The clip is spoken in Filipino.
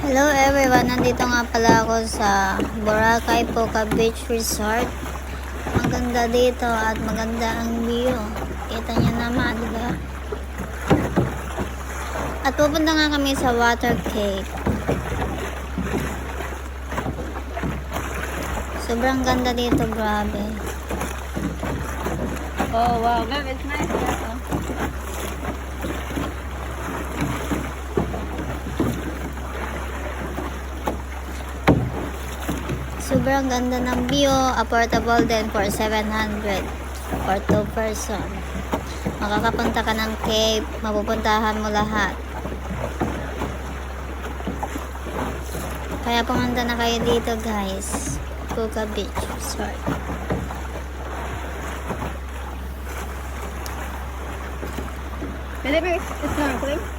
Hello everyone, nandito nga pala ako sa Boracay Puka Beach Resort. Maganda dito at maganda ang view. Kita nyo naman, diba? At pupunta nga kami sa Water Cave. Sobrang ganda dito, grabe. Oh wow, babe, it's nice. Sobrang ganda ng view, affordable din for 700 for 2 person. Makakapunta ka ng cave, mapupuntahan mo lahat. Kaya pumunta na kayo dito guys, Puka Beach Resort. Pwede ba snorkeling?